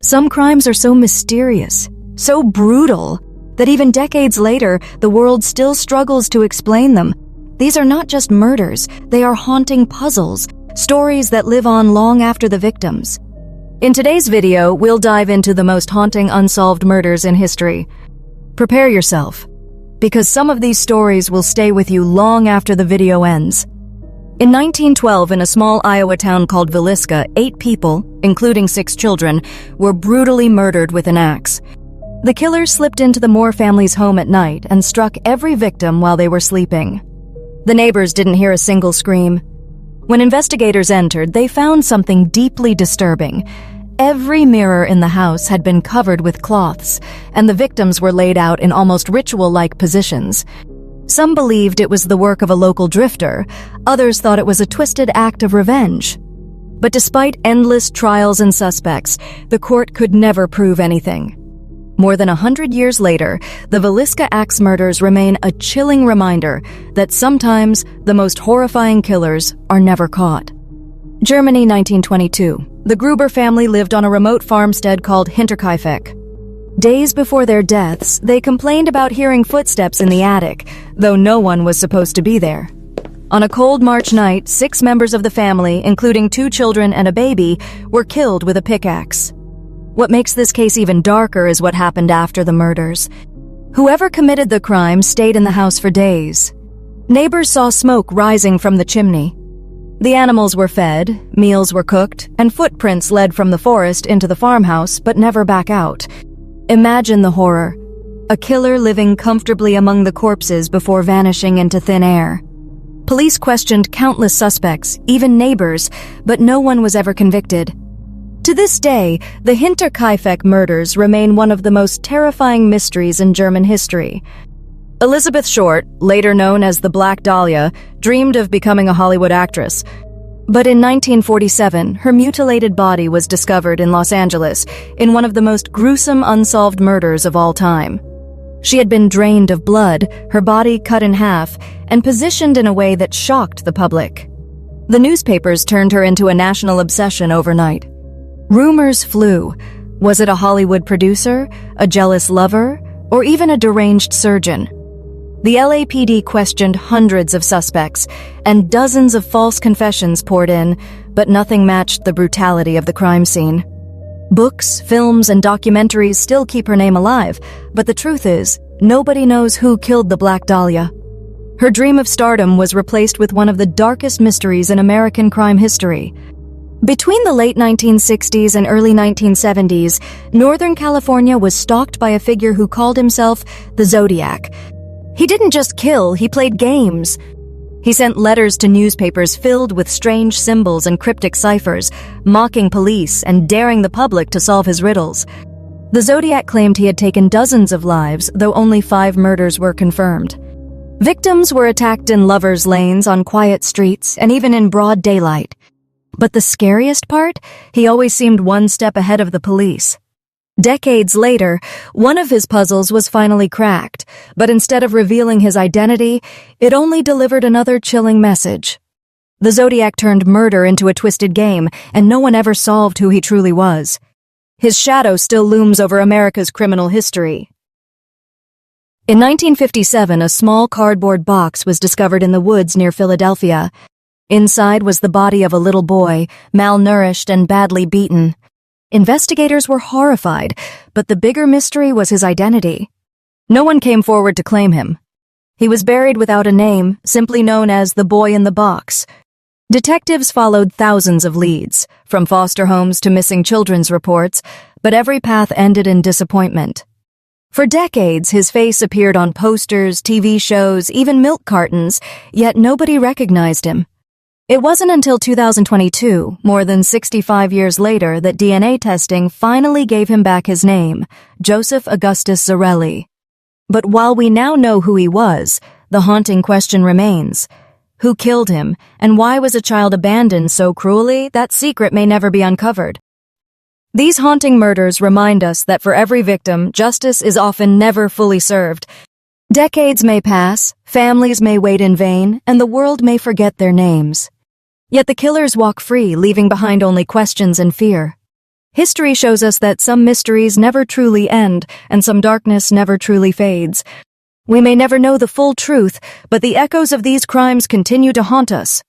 Some crimes are so mysterious, so brutal, that even decades later, the world still struggles to explain them. These are not just murders, they are haunting puzzles, stories that live on long after the victims. In today's video, we'll dive into the most haunting unsolved murders in history. Prepare yourself, because some of these stories will stay with you long after the video ends. In 1912, in a small Iowa town called Villisca, 8 people, including 6 children, were brutally murdered with an axe. The killers slipped into the Moore family's home at night and struck every victim while they were sleeping. The neighbors didn't hear a single scream. When investigators entered, they found something deeply disturbing. Every mirror in the house had been covered with cloths, and the victims were laid out in almost ritual-like positions. Some believed it was the work of a local drifter, others thought it was a twisted act of revenge. But despite endless trials and suspects, the court could never prove anything. More than 100 years later, the Villisca axe murders remain a chilling reminder that sometimes the most horrifying killers are never caught. Germany, 1922. The Gruber family lived on a remote farmstead called Hinterkaifeck. Days before their deaths, they complained about hearing footsteps in the attic, though no one was supposed to be there. On a cold March night, 6 members of the family, including 2 children and a baby, were killed with a pickaxe. What makes this case even darker is what happened after the murders. Whoever committed the crime stayed in the house for days. Neighbors saw smoke rising from the chimney. The animals were fed, meals were cooked, and footprints led from the forest into the farmhouse but never back out. Imagine the horror. A killer living comfortably among the corpses before vanishing into thin air. Police questioned countless suspects, even neighbors, but no one was ever convicted. To this day, the Hinterkaifeck murders remain one of the most terrifying mysteries in German history. Elizabeth Short, later known as the Black Dahlia, dreamed of becoming a Hollywood actress. But in 1947, her mutilated body was discovered in Los Angeles in one of the most gruesome unsolved murders of all time. She had been drained of blood, her body cut in half, and positioned in a way that shocked the public. The newspapers turned her into a national obsession overnight. Rumors flew. Was it a Hollywood producer, a jealous lover, or even a deranged surgeon? The LAPD questioned hundreds of suspects, and dozens of false confessions poured in, but nothing matched the brutality of the crime scene. Books, films, and documentaries still keep her name alive, but the truth is, nobody knows who killed the Black Dahlia. Her dream of stardom was replaced with one of the darkest mysteries in American crime history. Between the late 1960s and early 1970s, Northern California was stalked by a figure who called himself the Zodiac. He didn't just kill, he played games. He sent letters to newspapers filled with strange symbols and cryptic ciphers, mocking police and daring the public to solve his riddles. The Zodiac claimed he had taken dozens of lives, though only 5 murders were confirmed. Victims were attacked in lovers' lanes, on quiet streets, and even in broad daylight. But the scariest part? He always seemed one step ahead of the police. Decades later, one of his puzzles was finally cracked, but instead of revealing his identity, it only delivered another chilling message. The Zodiac turned murder into a twisted game, and no one ever solved who he truly was. His shadow still looms over America's criminal history. In 1957, a small cardboard box was discovered in the woods near Philadelphia. Inside was the body of a little boy, malnourished and badly beaten. Investigators were horrified, but the bigger mystery was his identity. No one came forward to claim him. He was buried without a name, simply known as the boy in the box. Detectives followed thousands of leads, from foster homes to missing children's reports, but every path ended in disappointment. For decades, his face appeared on posters, TV shows, even milk cartons, yet nobody recognized him. It wasn't until 2022, more than 65 years later, that DNA testing finally gave him back his name, Joseph Augustus Zarelli. But while we now know who he was, the haunting question remains. Who killed him, and why was a child abandoned so cruelly? That secret may never be uncovered. These haunting murders remind us that for every victim, justice is often never fully served. Decades may pass, families may wait in vain, and the world may forget their names. Yet the killers walk free, leaving behind only questions and fear. History shows us that some mysteries never truly end, and some darkness never truly fades. We may never know the full truth, but the echoes of these crimes continue to haunt us,